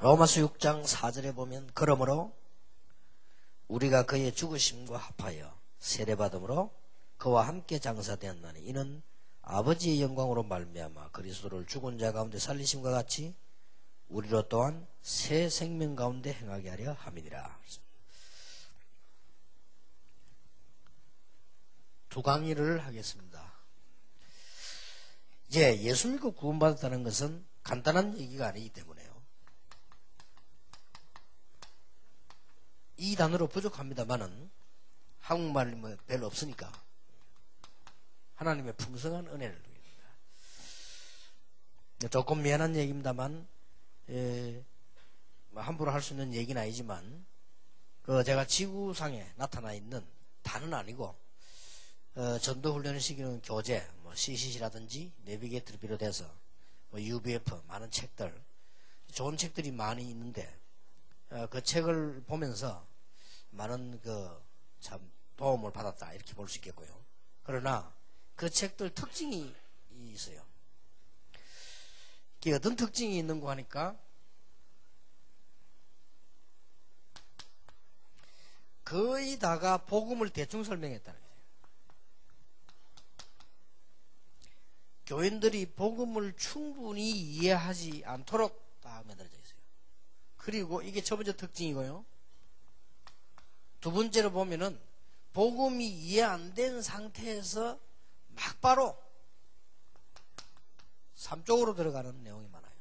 로마서 6장 4절에 보면 그러므로 우리가 그의 죽으심과 합하여 세례받음으로 그와 함께 장사되었나니 이는 아버지의 영광으로 말미암아 그리스도를 죽은 자 가운데 살리심과 같이 우리로 또한 새 생명 가운데 행하게 하려 함이니라. 두 강의를 하겠습니다. 이제 예수 믿고 구원받았다는 것은 간단한 얘기가 아니기 때문에요. 이 단어로 부족합니다만은 한국말이 뭐 별로 없으니까 하나님의 풍성한 은혜를 누립니다. 조금 미안한 얘기입니다만 함부로 할 수 있는 얘기는 아니지만 제가 지구상에 나타나 있는 다는 아니고 전도훈련을 시키는 교재 CCC라든지 내비게이터를 비롯해서 UBF 많은 책들 좋은 책들이 많이 있는데 그 책을 보면서 많은 참 도움을 받았다 이렇게 볼 수 있겠고요. 그러나 그 책들 특징이 있어요. 이게 어떤 특징이 있는 거 하니까 거의 다가 복음을 대충 설명했다는 거예요. 교인들이 복음을 충분히 이해하지 않도록 다 매달려져 있어요. 그리고 이게 첫 번째 특징이고요. 두 번째로 보면은 복음이 이해 안 된 상태에서 막바로 삶 쪽으로 들어가는 내용이 많아요.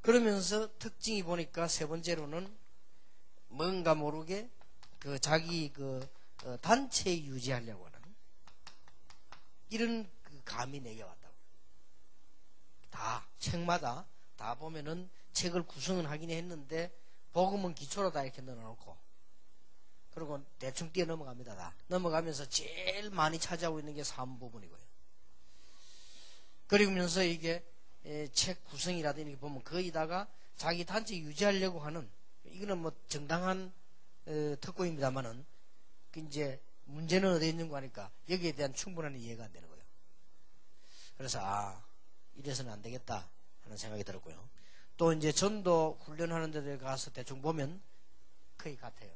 그러면서 특징이 보니까 세 번째로는 뭔가 모르게 자기 단체 유지하려고 하는 이런 감이 내게 왔다고. 다 책마다 다 보면은 책을 구성은 하긴 했는데 복음은 기초로 다 이렇게 넣어놓고 그리고 대충 뛰어 넘어갑니다. 다 넘어가면서 제일 많이 차지하고 있는 게 3부분이고요. 그러면서 이게 책 구성이라든지 이렇게 보면 거의 다가 자기 단체 유지하려고 하는 이거는 뭐 정당한 특권입니다만은 이제 문제는 어디에 있는 거 하니까 여기에 대한 충분한 이해가 안 되는 거예요. 그래서 이래서는 안 되겠다 하는 생각이 들었고요. 또 이제 전도 훈련하는 데들 가서 대충 보면 거의 같아요.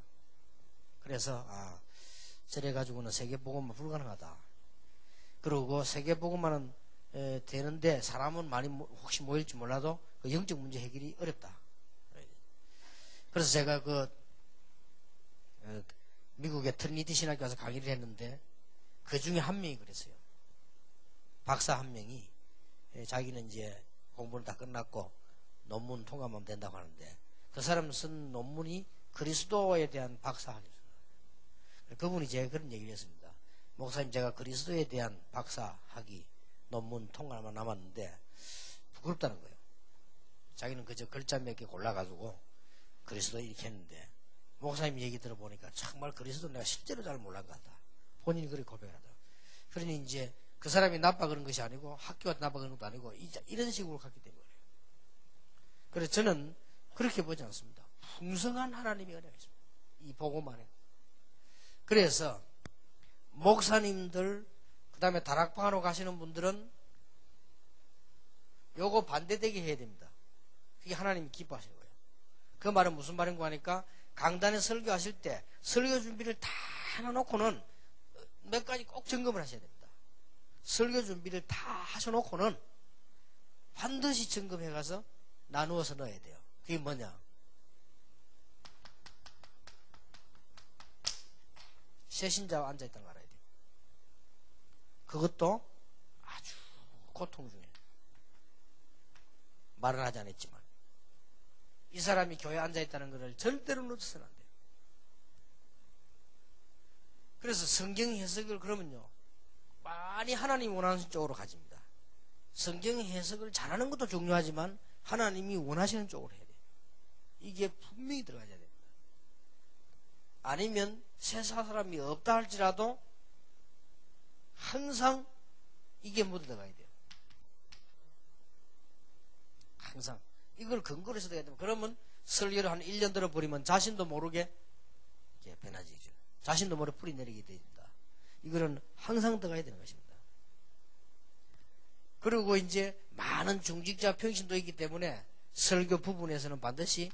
그래서 저래 가지고는 세계복음만 불가능하다. 그리고 세계복음만은 되는데 사람은 많이 혹시 모일지 몰라도 그 영적 문제 해결이 어렵다. 그래서 제가 미국의 트리니티 신학교 가서 강의를 했는데 그 중에 한 명이 그랬어요. 박사 한 명이 자기는 이제 공부는 다 끝났고 논문 통과하면 된다고 하는데 그 사람 쓴 논문이 그리스도에 대한 박사학위였어요. 그분이 제가 그런 얘기를 했습니다. 목사님, 제가 그리스도에 대한 박사학위 논문 통과만 남았는데 부끄럽다는 거예요. 자기는 그저 글자 몇 개 골라가지고 그리스도 이렇게 했는데 목사님 얘기 들어보니까 정말 그리스도 내가 실제로 잘 몰란 것 같다. 본인이 그렇게 고백을 하더라고요. 그러니 이제 그 사람이 나빠 그런 것이 아니고 학교가 나빠 그런 것도 아니고 이런 식으로 갔기 때문에 그래요. 그래서 저는 그렇게 보지 않습니다. 풍성한 하나님의 은혜가 있습니다. 이 복음 안에. 그래서 목사님들 그 다음에 다락방으로 가시는 분들은 요거 반대되게 해야 됩니다. 그게 하나님이 기뻐하시는 거예요. 그 말은 무슨 말인가 하니까 강단에 설교하실 때 설교 준비를 다 해놓고는 몇 가지 꼭 점검을 하셔야 됩니다. 설교 준비를 다 하셔놓고는 반드시 점검해 가서 나누어서 넣어야 돼요. 그게 뭐냐? 새신자와 앉아있다는 걸 알아야 돼요. 그것도 아주 고통 중에 말은 하지 않았지만 이 사람이 교회에 앉아있다는 것을 절대로 놓쳐서는 안 돼요. 그래서 성경 해석을 그러면요 많이 하나님이 원하는 쪽으로 가집니다. 성경 해석을 잘하는 것도 중요하지만 하나님이 원하시는 쪽으로 해야 돼요. 이게 분명히 들어가야 됩니다. 아니면 세상 사람이 없다 할지라도 항상 이게 묻어 들어가야 돼요. 항상 이걸 근거로 해서 돼야 됩니다. 그러면 설교를 한 1년 들어버리면 자신도 모르게 이렇게 변화지죠. 자신도 모르게 풀이 내리게 됩니다. 이거는 항상 들어가야 되는 것입니다. 그리고 이제 많은 중직자 평신도 있기 때문에 설교 부분에서는 반드시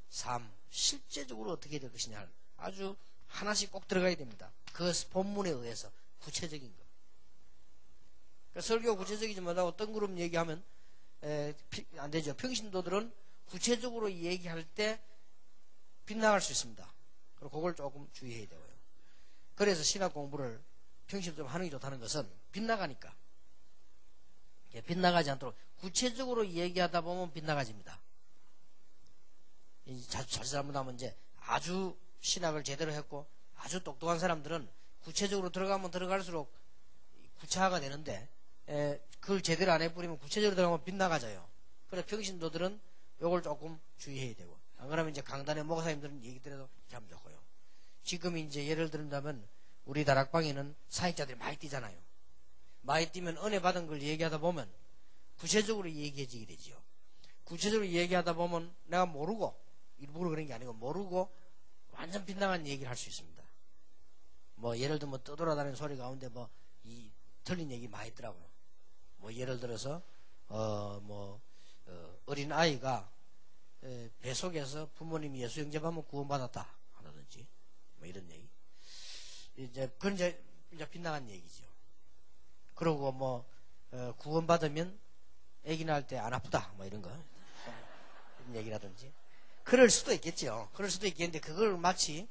삶, 실제적으로 어떻게 될 것이냐 아주 하나씩 꼭 들어가야 됩니다. 그 본문에 의해서 구체적인 거. 그러니까 설교 구체적이지 못하고 뜬구름 얘기하면 안 되죠. 평신도들은 구체적으로 얘기할 때 빗나갈 수 있습니다. 그리고 그걸 조금 주의해야 되고요. 그래서 신학 공부를 평신도 하는 게 좋다는 것은 빗나가니까. 빗나가지 않도록 구체적으로 얘기하다 보면 빗나가집니다. 자칫 잘못하면 이제 아주 신학을 제대로 했고 아주 똑똑한 사람들은 구체적으로 들어가면 들어갈수록 구차가 되는데 그걸 제대로 안 해버리면 구체적으로 들어가면 빗나가져요. 그래서 평신도들은 요걸 조금 주의해야 되고 안 그러면 이제 강단의 목사님들은 얘기 들어도 이렇게 하면 좋고요. 지금 이제 예를 들자면 우리 다락방에는 사역자들이 많이 뛰잖아요. 많이 뛰면 은혜 받은 걸 얘기하다 보면 구체적으로 얘기해지게 되지요. 구체적으로 얘기하다 보면 내가 모르고 일부러 그런 게 아니고 모르고 완전 빗나간 얘기를 할 수 있습니다. 뭐 예를 들면 떠돌아다니는 소리 가운데 뭐 이 틀린 얘기 많이 있더라고요. 뭐 예를 들어서 어린 아이가 배 속에서 부모님이 예수 영접하면 구원받았다 하다든지 뭐 이런 얘기. 이제 그건 이제 빗나간 얘기죠. 그리고 뭐 구원받으면 아기 낳을 때 안 아프다 뭐 이런 거 이런 얘기라든지 그럴 수도 있겠죠. 그럴 수도 있겠는데 그걸 마치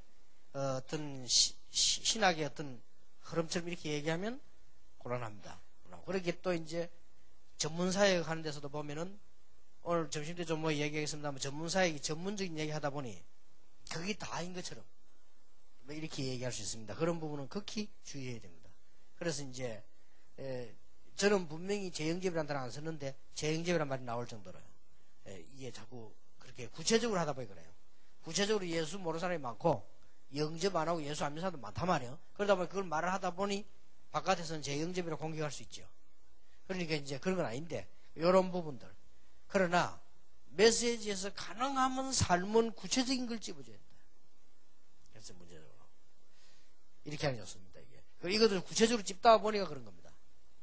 어떤 신학의 어떤 흐름처럼 이렇게 얘기하면 곤란합니다. 그렇게 또 이제 전문사역 하는 데서도 보면은 오늘 점심때 좀 뭐 얘기하겠습니다만 전문사역이 전문적인 얘기 하다 보니 그게 다인 것처럼 뭐 이렇게 얘기할 수 있습니다. 그런 부분은 극히 주의해야 됩니다. 그래서 이제 저는 분명히 재영접이라는 단어 안 썼는데 재영접이라는 말이 나올 정도로요. 이게 자꾸 그렇게 구체적으로 하다 보니 그래요. 구체적으로 예수 모르는 사람이 많고 영접 안 하고 예수 안 믿는 사람도 많단 말이에요. 그러다 보니 그걸 말을 하다 보니 바깥에서는 재영접이라고 공격할 수 있죠. 그러니까 이제 그런 건 아닌데 이런 부분들. 그러나 메시지에서 가능하면 삶은 구체적인 걸 집어줘야 된다. 그래서 문제적으로 이렇게 하는 게 좋습니다. 이게 이것들 구체적으로 찝다 보니까 그런 겁니다.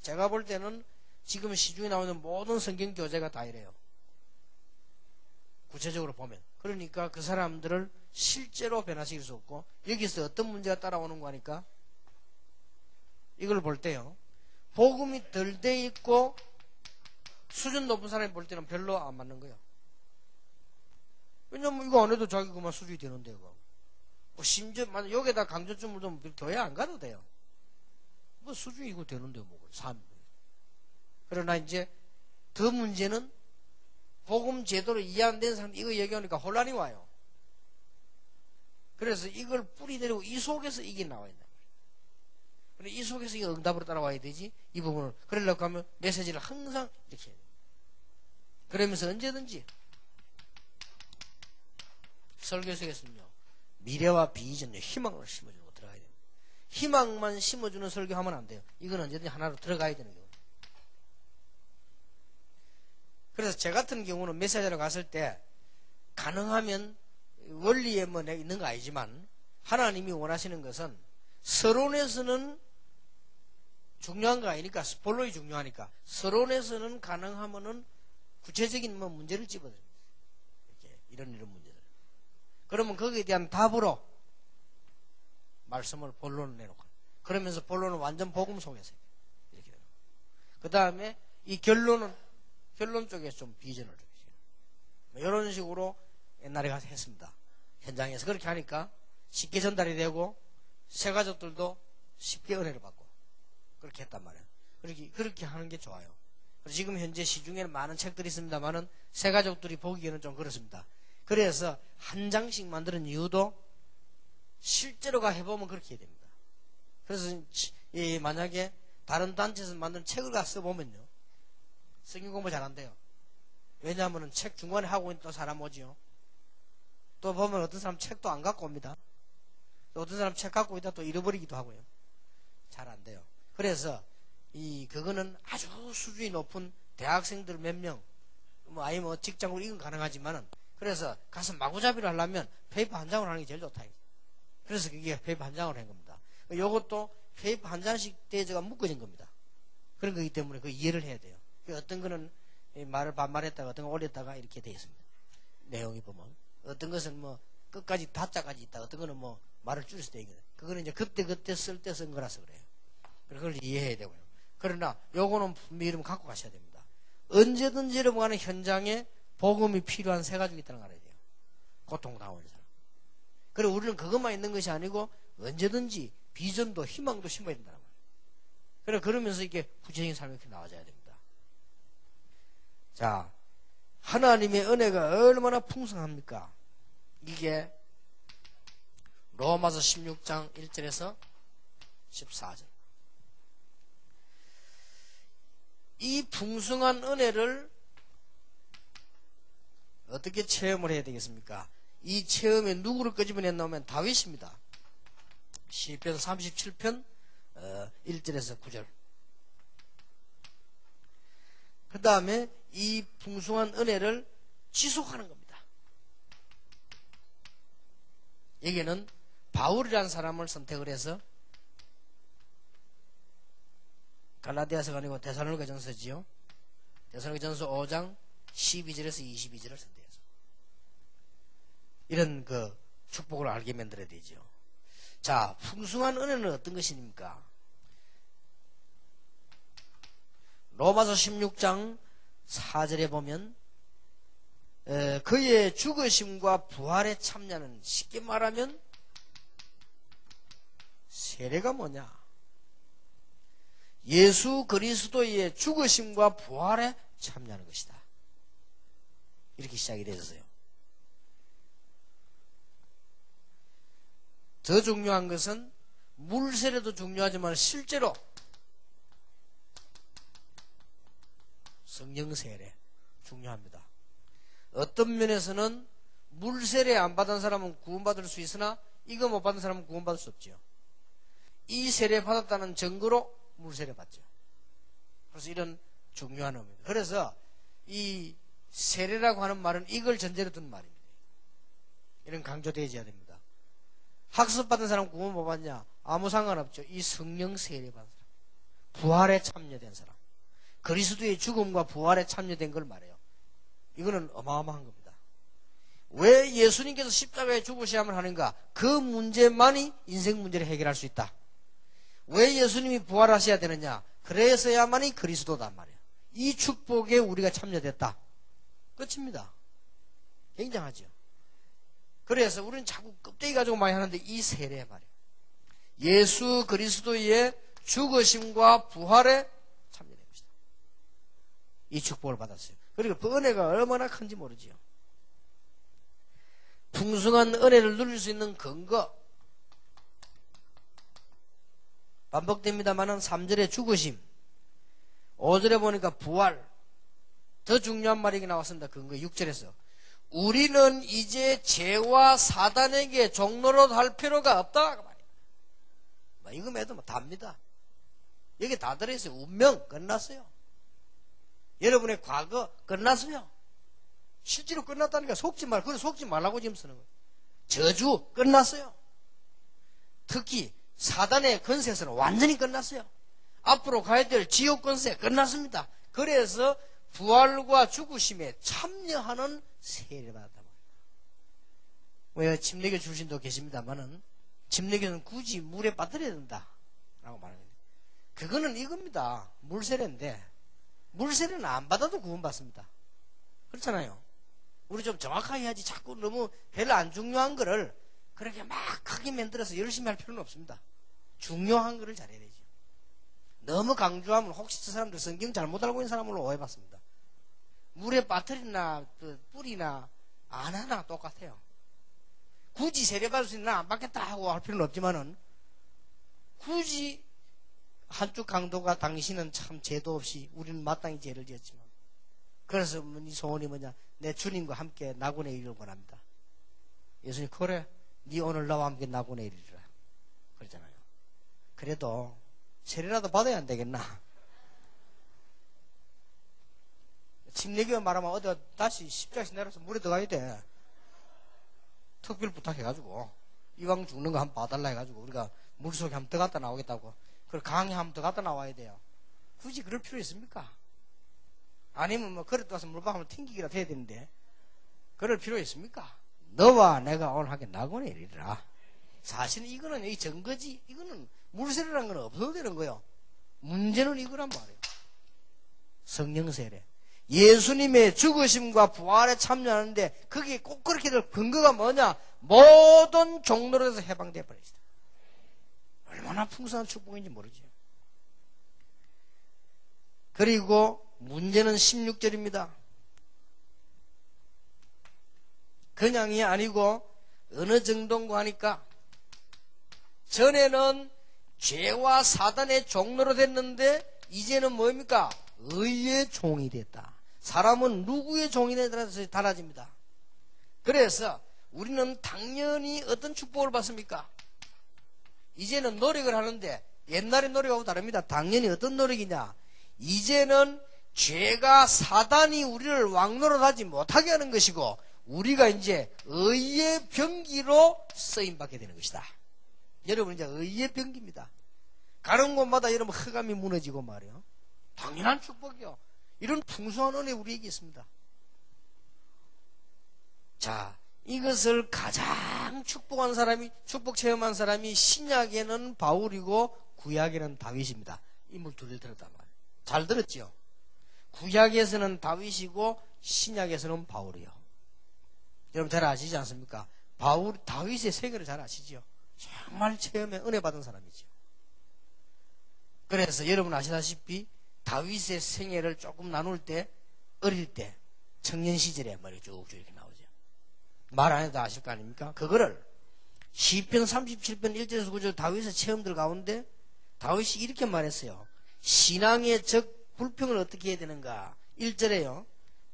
제가 볼 때는 지금 시중에 나오는 모든 성경 교재가 다 이래요. 구체적으로 보면. 그러니까 그 사람들을 실제로 변화시킬 수 없고 여기서 어떤 문제가 따라오는 거니까 이걸 볼 때요. 복음이 덜 돼 있고 수준 높은 사람이 볼 때는 별로 안 맞는 거예요. 왜냐면 이거 안 해도 자기 그만 수준이 되는데요. 뭐 심지어 만약 여기다 강조점을 좀 교회 안 가도 돼요. 뭐 수준이 이거 되는데요. 뭐 삶. 그러나 이제 더 문제는 복음 제도로 이해 안 되는 사람 이거 얘기하니까 혼란이 와요. 그래서 이걸 뿌리내리고 이 속에서 이게 나와야 된다. 그래 이 속에서 이 응답으로 따라와야 되지 이 부분을 그러려고 하면 메시지를 항상 이렇게 해야 돼요. 그러면서 언제든지 설교 속에서는요 미래와 비전의 희망을 심어주고 들어가야 됩니다. 희망만 심어주는 설교하면 안 돼요. 이건 언제든지 하나로 들어가야 되는 경우. 그래서 제 같은 경우는 메시지로 갔을 때 가능하면 원리에 뭐 있는 거 아니지만 하나님이 원하시는 것은 서론에서는 중요한 거 아니니까 본론이 중요하니까 서론에서는 가능하면은 구체적인 뭐 문제를 집어드립니다. 이렇게 이런 문제들. 그러면 거기에 대한 답으로 말씀을 본론을 내놓고 그러면서 본론은 완전 복음 속에서 이렇게 되는 그 다음에 이 결론 쪽에 좀 비전을 주죠. 이런 식으로 옛날에 가서 했습니다. 현장에서 그렇게 하니까 쉽게 전달이 되고 새 가족들도 쉽게 은혜를 받고 그렇게 했단 말이에요. 그렇게 하는 게 좋아요. 지금 현재 시중에는 많은 책들이 있습니다만은 새 가족들이 보기에는 좀 그렇습니다. 그래서 한 장씩 만드는 이유도 실제로가 해보면 그렇게 해야 됩니다. 그래서 만약에 다른 단체에서 만든 책을 가서 써보면요 성경 공부 잘 안 돼요. 왜냐하면 책 중간에 하고 있는 또 사람 오지요. 또 보면 어떤 사람 책도 안 갖고 옵니다. 또 어떤 사람 책 갖고 있다 또 잃어버리기도 하고요. 잘 안 돼요. 그래서 그거는 아주 수준이 높은 대학생들 몇 명, 아니 직장으로 이건 가능하지만은 그래서 가서 마구잡이를 하려면 페이퍼 한 장으로 하는 게 제일 좋다. 그래서 그게 페이퍼 한 장으로 한 겁니다. 요것도 페이퍼 한 장씩 대저가 묶어진 겁니다. 그런 거기 때문에 그 이해를 해야 돼요. 어떤 거는 이 말을 반말했다가 어떤 거 올렸다가 이렇게 되어 있습니다. 내용이 보면 어떤 것은 뭐 끝까지 다짜까지 있다. 어떤 거는 뭐 말을 줄일 수도 있거든. 그거는 이제 그때 쓸 때 쓴 거라서 그래요. 그걸 이해해야 되고요. 그러나 요거는 분명히 이름 갖고 가셔야 됩니다. 언제든지 여러분 현장에 복음이 필요한 세 가지가 있다는 걸 알아야 돼요. 고통당하는 사람. 그리고 우리는 그것만 있는 것이 아니고 언제든지 비전도 희망도 심어야 된다는 말이에요. 그래 그러면서 이게 구체적인 삶이 이렇게 나와줘야 됩니다. 자, 하나님의 은혜가 얼마나 풍성합니까? 이게 로마서 16장 1절에서 14절. 이 풍성한 은혜를 어떻게 체험을 해야 되겠습니까? 이 체험에 누구를 끄집어내 놓으면 다윗입니다. 시편 37편 1절에서 9절. 그 다음에 이 풍성한 은혜를 지속하는 겁니다. 여기는 바울이라는 사람을 선택을 해서 갈라디아서가 아니고 데살로니가전서지요. 데살로니가전서 5장 12절에서 22절을 선택해서 이런 그 축복을 알게 만들어야 되죠. 자, 풍성한 은혜는 어떤 것입니까? 로마서 16장 4절에 보면 그의 죽으심과 부활에 참여하는, 쉽게 말하면 세례가 뭐냐? 예수 그리스도의 죽으심과 부활에 참여하는 것이다. 이렇게 시작이 되었어요. 더 중요한 것은 물세례도 중요하지만 실제로 성령 세례 중요합니다. 어떤 면에서는 물세례 안 받은 사람은 구원받을 수 있으나 이거 못 받은 사람은 구원받을 수 없죠. 이 세례 받았다는 증거로 물세례 받죠. 그래서 이런 중요한 의미입니다. 그래서 이 세례라고 하는 말은 이걸 전제로 둔 말입니다. 이런 강조되어야 됩니다. 학습 받은 사람 구원 못 받냐? 아무 상관없죠. 이 성령 세례 받은 사람, 부활에 참여된 사람, 그리스도의 죽음과 부활에 참여된 걸 말해요. 이거는 어마어마한 겁니다. 왜 예수님께서 십자가에 죽으셔야만 하는가? 그 문제만이 인생 문제를 해결할 수 있다. 왜 예수님이 부활하셔야 되느냐? 그래서야만이 그리스도단 말이에요. 이 축복에 우리가 참여됐다. 끝입니다. 굉장하죠. 그래서 우리는 자꾸 껍데기 가지고 많이 하는데 이 세례 말이에요. 예수 그리스도의 죽으심과 부활에 참여된 것이다. 이 축복을 받았어요. 그리고 그 은혜가 얼마나 큰지 모르지요. 풍성한 은혜를 누릴 수 있는 근거 반복됩니다만은 3절에 죽으심, 5절에 보니까 부활, 더 중요한 말이 나왔습니다. 근거 6절에서 우리는 이제 죄와 사단에게 종노릇 할 필요가 없다. 이거 매도 답니다. 여기 다 들어있어요. 운명 끝났어요. 여러분의 과거 끝났어요. 실제로 끝났다니까 속지 말. 그래 속지 말라고 지금 쓰는 거예요. 저주 끝났어요. 특히 사단의 건세에서는 완전히 끝났어요. 앞으로 가야 될 지옥 건세 끝났습니다. 그래서 부활과 죽으심에 참여하는 세례를 받았다. 왜 침례교 출신도 계십니다만은 침례교는 굳이 물에 빠뜨려야 된다 라고 말합니다. 그거는 이겁니다. 물세례인데 물세례는 안 받아도 구원받습니다. 그렇잖아요. 우리 좀 정확하게 해야지 자꾸 너무 별로 안 중요한 거를 그렇게 막 크게 만들어서 열심히 할 필요는 없습니다. 중요한 거를 잘해야 되죠. 너무 강조하면 혹시 저 사람들 성경 잘못 알고 있는 사람으로 오해받습니다. 물에 빠뜨리나 뿌리나 안 하나 똑같아요. 굳이 세례받을 수 있나 안 받겠다 하고 할 필요는 없지만은 굳이 한쪽 강도가 당신은 참 죄도 없이 우리는 마땅히 죄를 지었지만 그래서 네 소원이 뭐냐? 내 주님과 함께 낙원에 이르기를 원합니다. 예수님 그래 네 오늘 나와 함께 낙원에 이르리라 그러잖아요. 그래도 세례라도 받아야 안 되겠나? 침례교 말하면 어디 다시 십자가씩 내려서 물에 들어가야 돼. 특별 부탁해가지고 이왕 죽는 거 한번 봐달라 해가지고 우리가 물속에 한번 들어갔다 나오겠다고. 그리고 강에 한번 들어갔다 나와야 돼요. 굳이 그럴 필요 있습니까? 아니면 뭐 그릇 떠서 물밥 한번 튕기기라도 해야 되는데 그럴 필요 있습니까? 너와 내가 오늘 하게 낙원에 이르리라. 사실은 이거는 이 증거지. 이거는 물세례라는 건 없어도 되는 거예요. 문제는 이거란 말이에요. 성령 세례. 예수님의 죽으심과 부활에 참여하는데 그게 꼭 그렇게 될 근거가 뭐냐? 모든 종로에서 해방되어 버렸다. 얼마나 풍성한 축복인지 모르죠. 그리고 문제는 16절입니다. 그냥이 아니고 어느 정도인가 하니까 전에는 죄와 사단의 종로로 됐는데 이제는 뭡니까? 의의 종이 됐다. 사람은 누구의 종이냐에 따라서 달라집니다. 그래서 우리는 당연히 어떤 축복을 받습니까? 이제는 노력을 하는데 옛날의 노력하고 다릅니다. 당연히 어떤 노력이냐? 이제는 죄가 사단이 우리를 왕노릇하지 못하게 하는 것이고 우리가 이제 의의 병기로 쓰임받게 되는 것이다. 여러분 이제 의의 병기입니다. 가는 곳마다 여러분 흑암이 무너지고 말이요. 당연한 축복이요. 이런 풍성한 은혜 우리에게 있습니다. 자, 이것을 가장 축복한 사람이, 축복 체험한 사람이 신약에는 바울이고 구약에는 다윗입니다. 인물 둘을 들었단 말이에요. 잘 들었죠? 구약에서는 다윗이고 신약에서는 바울이요. 여러분 잘 아시지 않습니까? 다윗의 생애를 잘 아시죠? 정말 체험에 은혜 받은 사람이죠. 그래서 여러분 아시다시피 다윗의 생애를 조금 나눌 때 어릴 때 청년 시절에 말이 쭉쭉 이렇게 나오죠. 말 안 해도 아실 거 아닙니까? 그거를 시편 37편 1절에서 9절 다윗의 체험들 가운데 다윗이 이렇게 말했어요. 신앙의 적 불평을 어떻게 해야 되는가? 1절에요.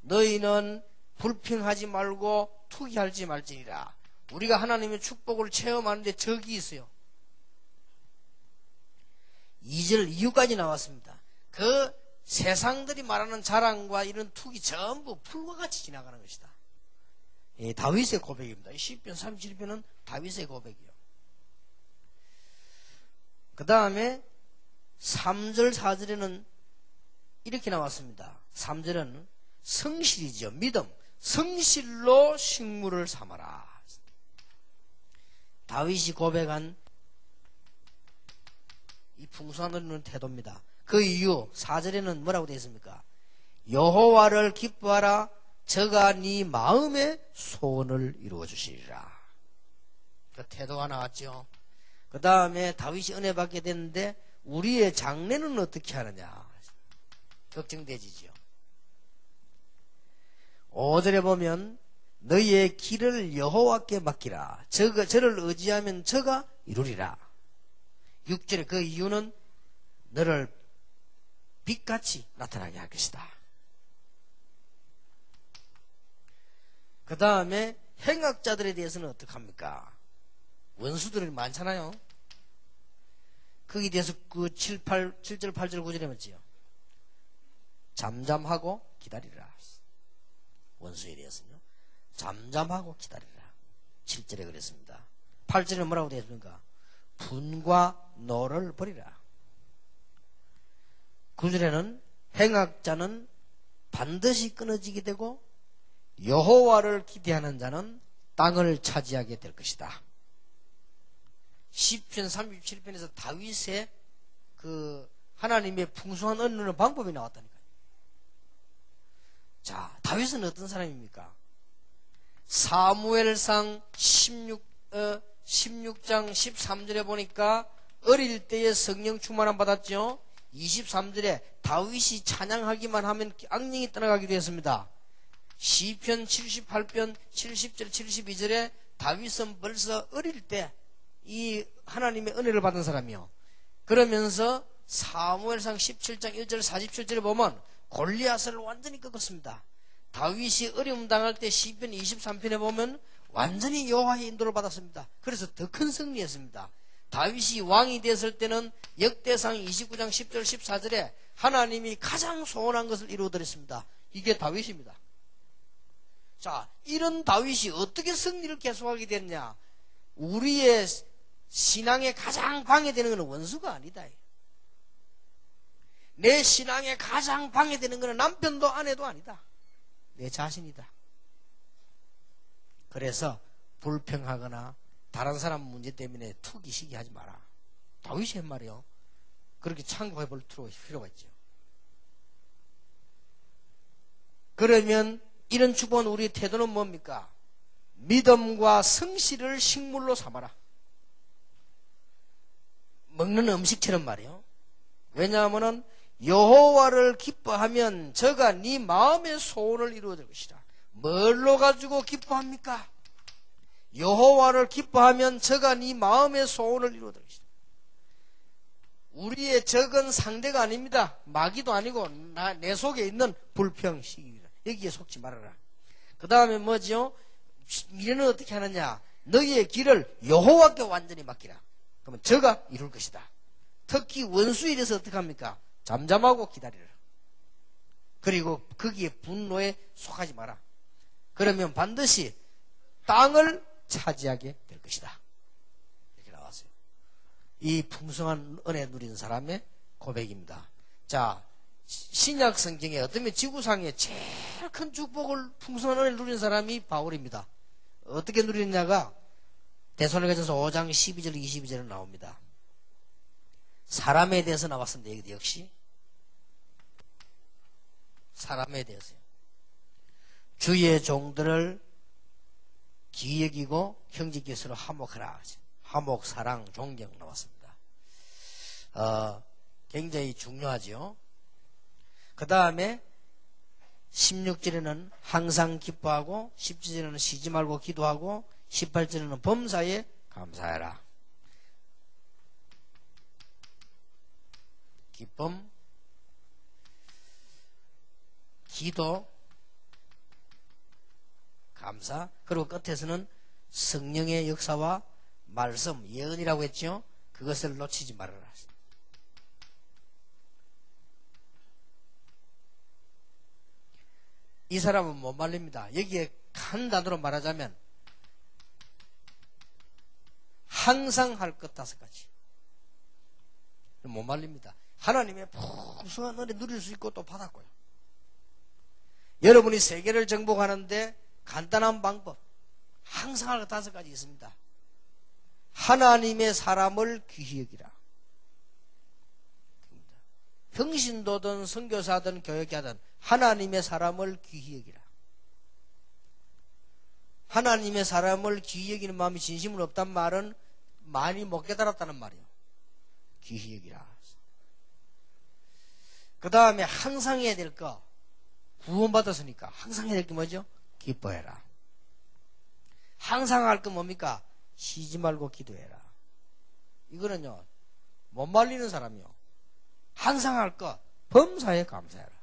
너희는 불평하지 말고 투기하지 말지니라. 우리가 하나님의 축복을 체험하는데 적이 있어요. 2절 이유까지 나왔습니다. 그 세상들이 말하는 자랑과 이런 투기 전부 풀과 같이 지나가는 것이다. 예, 다윗의 고백입니다. 시편 37편은 다윗의 고백이요. 그 다음에 3절 4절에는 이렇게 나왔습니다. 3절은 성실이죠. 믿음. 성실로 식물을 삼아라. 다윗이 고백한 이 풍성한 은혜는 태도입니다. 그 이유 4절에는 뭐라고 되어 있습니까? 여호와를 기뻐하라. 저가 네 마음의 소원을 이루어 주시리라. 그 태도가 나왔죠. 그 다음에 다윗이 은혜 받게 됐는데 우리의 장래는 어떻게 하느냐 걱정되지죠. 5절에 보면 너희의 길을 여호와께 맡기라. 저를 의지하면 저가 이루리라. 6절에 그 이유는 너를 빛같이 나타나게 할 것이다. 그 다음에 행악자들에 대해서는 어떡합니까? 원수들이 많잖아요. 거기에 대해서 그 7절, 8절, 9절에 맞지요. 잠잠하고 기다리라. 원수에 대해서는요. 잠잠하고 기다리라. 7절에 그랬습니다. 8절에 뭐라고 되어 있습니까? 분과 노를 버리라. 9절에는 행악자는 반드시 끊어지게 되고 여호와를 기대하는 자는 땅을 차지하게 될 것이다. 시편 37편에서 다윗의 그 하나님의 풍성한 은혜의 방법이 나왔다니까요. 자, 다윗은 어떤 사람입니까? 사무엘상 16장 13절에 보니까 어릴 때에 성령 충만함 받았죠. 23절에 다윗이 찬양하기만 하면 악령이 떠나가기도 했습니다. 시편 78편 70절 72절에 다윗은 벌써 어릴 때 이 하나님의 은혜를 받은 사람이요. 그러면서 사무엘상 17장 1절 47절에 보면 골리앗을 완전히 꺾었습니다. 다윗이 어려움 당할 때 시편 23편에 보면 완전히 여호와의 인도를 받았습니다. 그래서 더 큰 승리했습니다. 다윗이 왕이 됐을 때는 역대상 29장 10절 14절에 하나님이 가장 소원한 것을 이루어드렸습니다. 이게 다윗입니다. 자, 이런 다윗이 어떻게 승리를 계속하게 됐냐? 우리의 신앙에 가장 방해되는 것은 원수가 아니다. 내 신앙에 가장 방해되는 것은 남편도 아내도 아니다. 내 자신이다. 그래서 불평하거나 다른 사람 문제 때문에 투기 시기하지 마라. 다윗이 한 말이요. 그렇게 창고해 볼 필요가 있죠. 그러면 이런 축복은 우리의 태도는 뭡니까? 믿음과 성실을 식물로 삼아라. 먹는 음식처럼 말이요. 왜냐하면 여호와를 기뻐하면 저가 네 마음의 소원을 이루어줄 것이라. 뭘로 가지고 기뻐합니까? 여호와를 기뻐하면 저가 네 마음의 소원을 이루어줄 것이라. 우리의 적은 상대가 아닙니다. 마귀도 아니고 내 속에 있는 불평식입니다. 여기에 속지 말아라. 그 다음에 뭐지요? 미래는 어떻게 하느냐? 너희의 길을 여호와께 완전히 맡기라. 그러면 저가 이룰 것이다. 특히 원수일에서 어떻게 합니까? 잠잠하고 기다리라. 그리고 거기에 분노에 속하지 마라. 그러면 반드시 땅을 차지하게 될 것이다. 이렇게 나왔어요. 이 풍성한 은혜 누린 사람의 고백입니다. 자, 신약 성경에 어쩌면 지구상에 제일 큰 축복을 풍성한 은혜를 누린 사람이 바울입니다. 어떻게 누리느냐가 데살로니가전서 5장 12절 22절에 나옵니다. 사람에 대해서 나왔습니다. 여기도 역시 사람에 대해서요. 주의 종들을 귀히 여기고 형제끼리 서로 화목하라. 화목, 사랑, 존경 나왔습니다. 굉장히 중요하죠. 그 다음에 16절에는 항상 기뻐하고 17절에는 쉬지 말고 기도하고 18절에는 범사에 감사해라. 기쁨, 기도, 감사, 그리고 끝에서는 성령의 역사와 말씀, 예언이라고 했죠. 그것을 놓치지 말아라. 이 사람은 못 말립니다. 여기에 한 단어로 말하자면 항상 할 것 5가지. 못 말립니다. 하나님의 풍성한 은혜 누릴 수 있고 또 받았고요. 여러분이 세계를 정복하는데 간단한 방법, 항상 할 것 5가지 있습니다. 하나님의 사람을 귀히 여기라. 평신도든 선교사든 교역자든 하나님의 사람을 귀히 여기라. 하나님의 사람을 귀히 여기는 마음이 진심은 없단 말은 많이 못 깨달았다는 말이에요. 귀히 여기라. 그 다음에 항상 해야 될 거, 구원받았으니까 항상 해야 될 게 뭐죠? 기뻐해라. 항상 할 거 뭡니까? 쉬지 말고 기도해라. 이거는요, 못 말리는 사람이요. 항상 할 거, 범사에 감사해라.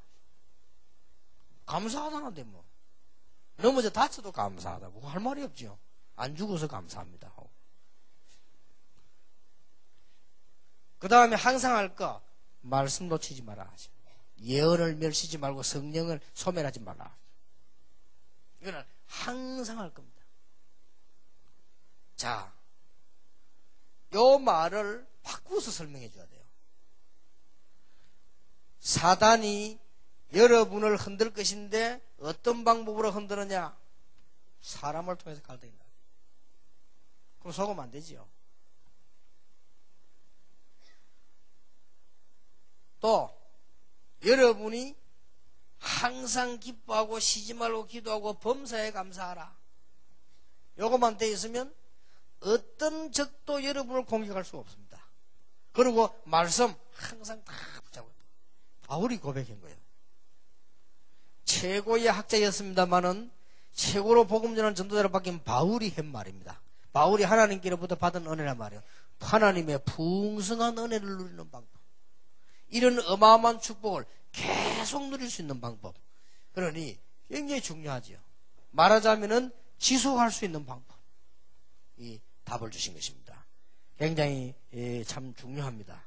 감사하다는데 뭐. 넘어져 다쳐도 감사하다고 할 말이 없죠. 안 죽어서 감사합니다. 그 다음에 항상 할 거, 말씀 놓치지 마라. 예언을 멸시지 말고 성령을 소멸하지 마라. 이거는 항상 할 겁니다. 자, 요 말을 바꾸어서 설명해 줘야 돼요. 사단이 여러분을 흔들 것인데 어떤 방법으로 흔드느냐? 사람을 통해서 갈등한다. 그럼 속으면 안 되지요. 또 여러분이 항상 기뻐하고 쉬지 말고 기도하고 범사에 감사하라. 요것만 돼 있으면 어떤 적도 여러분을 공격할 수가 없습니다. 그리고 말씀 항상 다 붙잡고 바울이 고백한 거예요. 최고의 학자였습니다마는 최고로 복음 전하는 전도자로 바뀐 바울이 한 말입니다. 바울이 하나님께로부터 받은 은혜란 말이에요. 하나님의 풍성한 은혜를 누리는 방법. 이런 어마어마한 축복을 계속 누릴 수 있는 방법. 그러니 굉장히 중요하죠. 말하자면은 지속할 수 있는 방법. 이 답을 주신 것입니다. 굉장히 참 중요합니다.